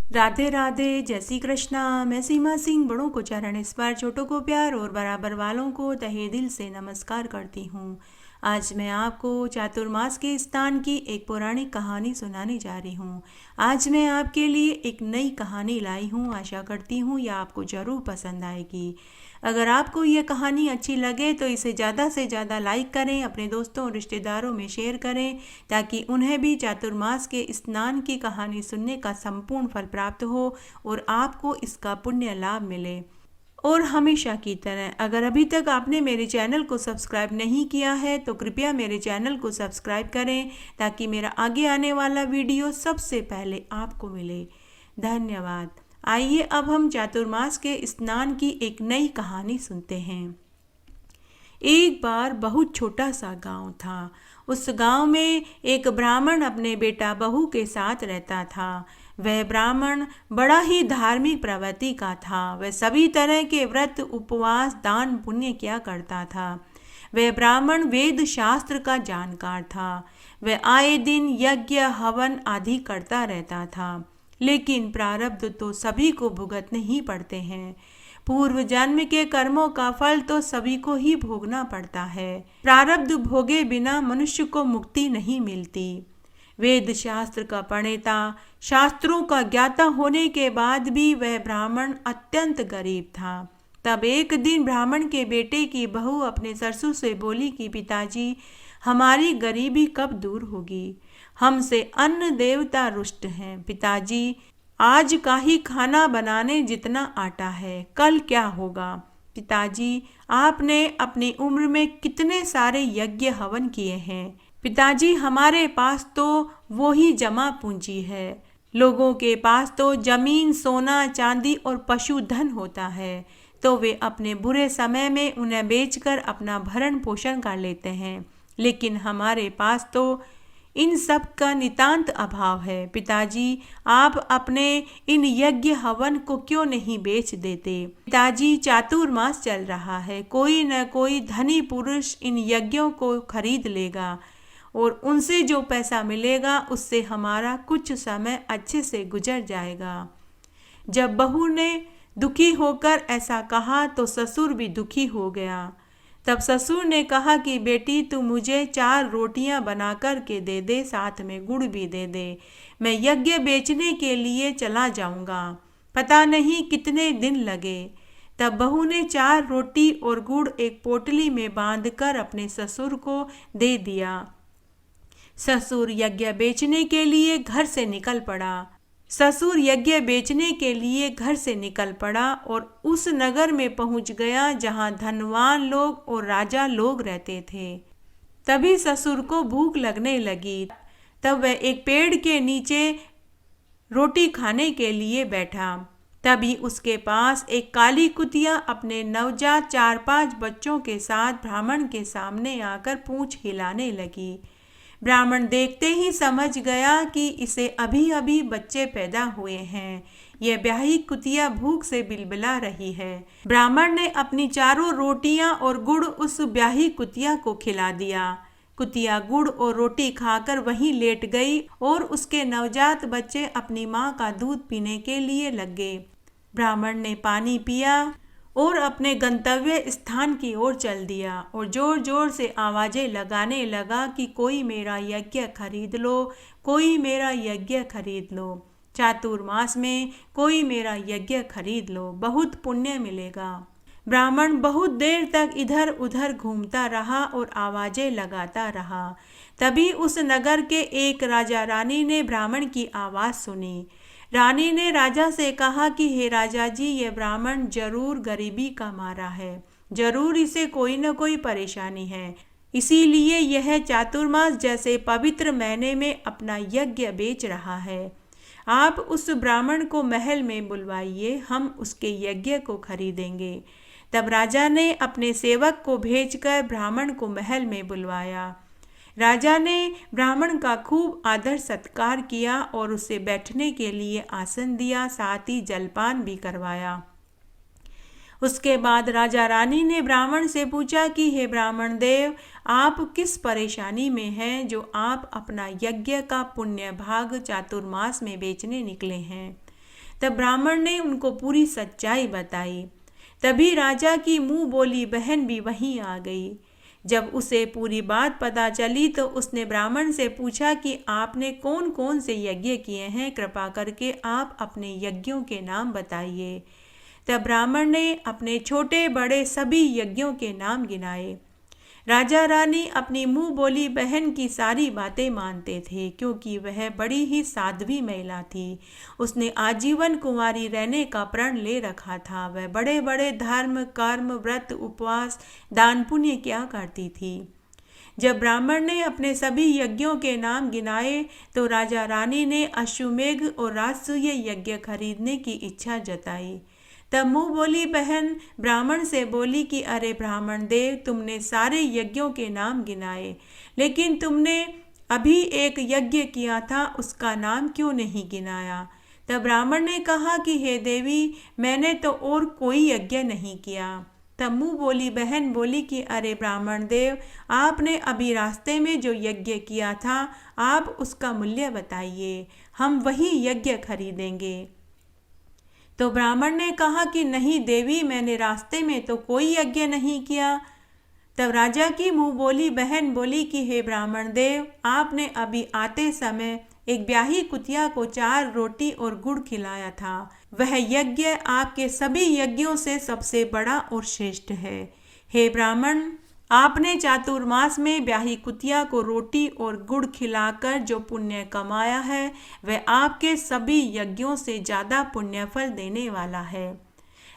राधे राधे, जय श्री कृष्णा। मैं सीमा सिंह बड़ों को चरण स्पर्श, छोटों को प्यार और बराबर वालों को तहे दिल से नमस्कार करती हूँ। आज मैं आपको चातुर्मास के स्नान की एक पौराणिक कहानी सुनाने जा रही हूँ। आज मैं आपके लिए एक नई कहानी लाई हूँ। आशा करती हूँ यह आपको ज़रूर पसंद आएगी। अगर आपको यह कहानी अच्छी लगे तो इसे ज़्यादा से ज़्यादा लाइक करें, अपने दोस्तों और रिश्तेदारों में शेयर करें ताकि उन्हें भी चातुर्मास के स्नान की कहानी सुनने का संपूर्ण फल प्राप्त हो और आपको इसका पुण्य लाभ मिले। और हमेशा की तरह अगर अभी तक आपने मेरे चैनल को सब्सक्राइब नहीं किया है तो कृपया मेरे चैनल को सब्सक्राइब करें ताकि मेरा आगे आने वाला वीडियो सबसे पहले आपको मिले। धन्यवाद। आइए अब हम चातुर्मास के स्नान की एक नई कहानी सुनते हैं। एक बार बहुत छोटा सा गांव था। उस गांव में एक ब्राह्मण अपने बेटा बहू के साथ रहता था। वह ब्राह्मण बड़ा ही धार्मिक प्रवृत्ति का था। वह सभी तरह के व्रत, उपवास, दान पुण्य किया करता था। वह ब्राह्मण वेद शास्त्र का जानकार था। वह आए दिन यज्ञ, हवन आदि करता रहता था। लेकिन प्रारब्ध तो सभी को भुगतने ही पड़ते हैं। पूर्व जन्म के कर्मों का फल तो सभी को ही भोगना पड़ता है। प्रारब्ध भोगे बिना मनुष्य को मुक्ति नहीं मिलती। वेद शास्त्र का प्रणेता, शास्त्रों का ज्ञाता होने के बाद भी वह ब्राह्मण अत्यंत गरीब था। तब एक दिन ब्राह्मण के बेटे की बहू अपने ससुर से बोली कि पिताजी, हमारी गरीबी कब दूर होगी? हमसे अन्न देवता रुष्ट हैं। पिताजी, आज का ही खाना बनाने जितना आटा है, कल क्या होगा? पिताजी, आपने अपनी उम्र में कितने सारे यज्ञ हवन किए हैं। पिताजी, हमारे पास तो वो ही जमा पूंजी है। लोगों के पास तो जमीन, सोना, चांदी और पशुधन होता है, तो वे अपने बुरे समय में उन्हें बेचकर अपना भरण पोषण कर लेते हैं। लेकिन हमारे पास तो इन सब का नितांत अभाव है। पिताजी, आप अपने इन यज्ञ हवन को क्यों नहीं बेच देते? पिताजी, चातुर्मास चल रहा है, कोई न कोई धनी पुरुष इन यज्ञों को खरीद लेगा और उनसे जो पैसा मिलेगा उससे हमारा कुछ समय अच्छे से गुजर जाएगा। जब बहू ने दुखी होकर ऐसा कहा तो ससुर भी दुखी हो गया। तब ससुर ने कहा कि बेटी, तू मुझे 4 रोटियां बना कर के दे दे, साथ में गुड़ भी दे दे। मैं यज्ञ बेचने के लिए चला जाऊंगा, पता नहीं कितने दिन लगे। तब बहू ने 4 रोटी और गुड़ एक पोटली में बांधकर अपने ससुर को दे दिया। ससुर यज्ञ बेचने के लिए घर से निकल पड़ा। ससुर यज्ञ बेचने के लिए घर से निकल पड़ा और उस नगर में पहुंच गया जहां धनवान लोग और राजा लोग रहते थे। तभी ससुर को भूख लगने लगी। तब वह एक पेड़ के नीचे रोटी खाने के लिए बैठा। तभी उसके पास एक काली कुतिया अपने नवजात 4-5 बच्चों के साथ ब्राह्मण के सामने आकर पूंछ हिलाने लगी। ब्राह्मण देखते ही समझ गया कि इसे अभी अभी बच्चे पैदा हुए हैं। यह ब्याही कुतिया भूख से बिलबिला रही है। ब्राह्मण ने अपनी 4 रोटियां और गुड़ उस ब्याही कुतिया को खिला दिया। कुतिया गुड़ और रोटी खाकर वहीं लेट गई और उसके नवजात बच्चे अपनी माँ का दूध पीने के लिए लग गए। ब्राह्मण ने पानी पिया और अपने गंतव्य स्थान की ओर चल दिया और जोर जोर से आवाजें लगाने लगा कि कोई मेरा यज्ञ खरीद लो, कोई मेरा यज्ञ खरीद लो। चातुर्मास में कोई मेरा यज्ञ खरीद लो, बहुत पुण्य मिलेगा। ब्राह्मण बहुत देर तक इधर उधर घूमता रहा और आवाजें लगाता रहा। तभी उस नगर के एक राजा रानी ने ब्राह्मण की आवाज़ सुनी। रानी ने राजा से कहा कि हे राजा जी, ये ब्राह्मण जरूर गरीबी का मारा है, जरूर इसे कोई न कोई परेशानी है, इसीलिए यह चातुर्मास जैसे पवित्र महीने में अपना यज्ञ बेच रहा है। आप उस ब्राह्मण को महल में बुलवाइए, हम उसके यज्ञ को खरीदेंगे। तब राजा ने अपने सेवक को भेजकर ब्राह्मण को महल में बुलवाया। राजा ने ब्राह्मण का खूब आदर सत्कार किया और उसे बैठने के लिए आसन दिया, साथ ही जलपान भी करवाया। उसके बाद राजा रानी ने ब्राह्मण से पूछा कि हे ब्राह्मण देव, आप किस परेशानी में हैं जो आप अपना यज्ञ का पुण्य भाग चातुर्मास में बेचने निकले हैं? तब ब्राह्मण ने उनको पूरी सच्चाई बताई। तभी राजा की मुंह बोली बहन भी वहीं आ गई। जब उसे पूरी बात पता चली तो उसने ब्राह्मण से पूछा कि आपने कौन कौन से यज्ञ किए हैं, कृपा करके आप अपने यज्ञों के नाम बताइए। तब ब्राह्मण ने अपने छोटे बड़े सभी यज्ञों के नाम गिनाए। राजा रानी अपनी मुंह बोली बहन की सारी बातें मानते थे, क्योंकि वह बड़ी ही साध्वी महिला थी। उसने आजीवन कुंवारी रहने का प्रण ले रखा था। वह बड़े बड़े धर्म कर्म व्रत उपवास दान पुण्य किया करती थी। जब ब्राह्मण ने अपने सभी यज्ञों के नाम गिनाए तो राजा रानी ने अश्वमेघ और राजसूय यज्ञ खरीदने की इच्छा जताई। तब मुंह बोली बहन ब्राह्मण से बोली कि अरे ब्राह्मण देव, तुमने सारे यज्ञों के नाम गिनाए, लेकिन तुमने अभी एक यज्ञ किया था, उसका नाम क्यों नहीं गिनाया। तब ब्राह्मण ने कहा कि हे देवी, मैंने तो और कोई यज्ञ नहीं किया। तब मुंह बोली बहन बोली कि अरे ब्राह्मण देव, आपने अभी रास्ते में जो यज्ञ किया था, आप उसका मूल्य बताइए, हम वही यज्ञ खरीदेंगे। तो ब्राह्मण ने कहा कि नहीं देवी, मैंने रास्ते में तो कोई यज्ञ नहीं किया। तब राजा की मुंह बोली बहन बोली कि हे ब्राह्मण देव, आपने अभी आते समय एक ब्याही कुतिया को 4 रोटी और गुड़ खिलाया था। वह यज्ञ आपके सभी यज्ञों से सबसे बड़ा और श्रेष्ठ है। हे ब्राह्मण, आपने चातुर्मास में ब्याही कुतिया को रोटी और गुड़ खिलाकर जो पुण्य कमाया है, वह आपके सभी यज्ञों से ज़्यादा पुण्यफल देने वाला है।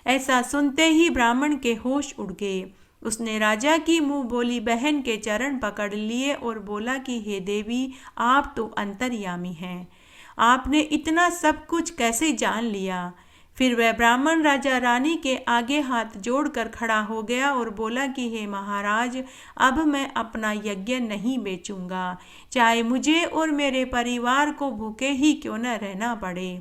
ऐसा सुनते ही ब्राह्मण के होश उड़ गए। उसने राजा की मुंह बोली बहन के चरण पकड़ लिए और बोला कि हे देवी, आप तो अंतर्यामी हैं, आपने इतना सब कुछ कैसे जान लिया। फिर वह ब्राह्मण राजा रानी के आगे हाथ जोड़कर खड़ा हो गया और बोला कि हे महाराज, अब मैं अपना यज्ञ नहीं बेचूंगा, चाहे मुझे और मेरे परिवार को भूखे ही क्यों न रहना पड़े।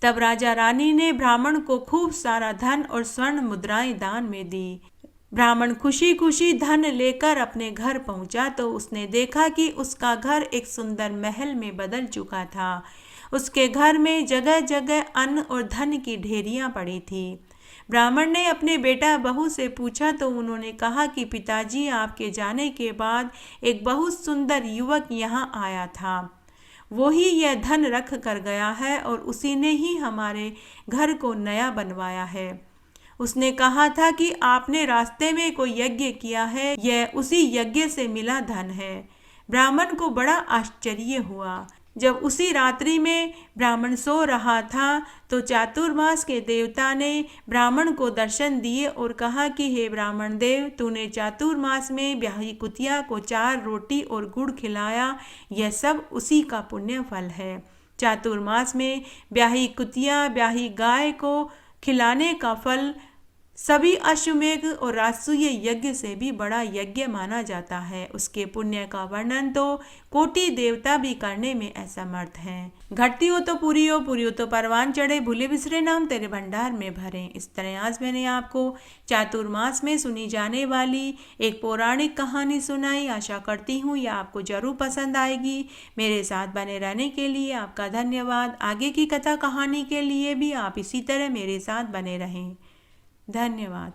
तब राजा रानी ने ब्राह्मण को खूब सारा धन और स्वर्ण मुद्राएं दान में दी। ब्राह्मण खुशी खुशी धन लेकर अपने घर पहुंचा तो उसने देखा कि उसका घर एक सुंदर महल में बदल चुका था। उसके घर में जगह जगह अन्न और धन की ढेरियां पड़ी थी। ब्राह्मण ने अपने बेटा बहू से पूछा तो उन्होंने कहा कि पिताजी, आपके जाने के बाद एक बहुत सुंदर युवक यहाँ आया था, वो ही यह धन रख कर गया है और उसी ने ही हमारे घर को नया बनवाया है। उसने कहा था कि आपने रास्ते में कोई यज्ञ किया है, यह उसी यज्ञ से मिला धन है। ब्राह्मण को बड़ा आश्चर्य हुआ। जब उसी रात्रि में ब्राह्मण सो रहा था तो चातुर्मास के देवता ने ब्राह्मण को दर्शन दिए और कहा कि हे ब्राह्मण देव, तूने चातुर्मास में ब्याही कुतिया को 4 रोटी और गुड़ खिलाया, यह सब उसी का पुण्य फल है। चातुर्मास में ब्याही कुतिया ब्याही गाय को खिलाने का फल सभी अश्वमेघ और राजसूय यज्ञ से भी बड़ा यज्ञ माना जाता है। उसके पुण्य का वर्णन तो कोटि देवता भी करने में असमर्थ हैं। घटती हो तो पूरी हो, पूरी हो तो परवान चढ़े, भूले बिसरे नाम तेरे भंडार में भरे। इस तरह आज मैंने आपको चातुर्मास में सुनी जाने वाली एक पौराणिक कहानी सुनाई। आशा करती हूँ यह आपको जरूर पसंद आएगी। मेरे साथ बने रहने के लिए आपका धन्यवाद। आगे की कथा कहानी के लिए भी आप इसी तरह मेरे साथ बने रहें। धन्यवाद।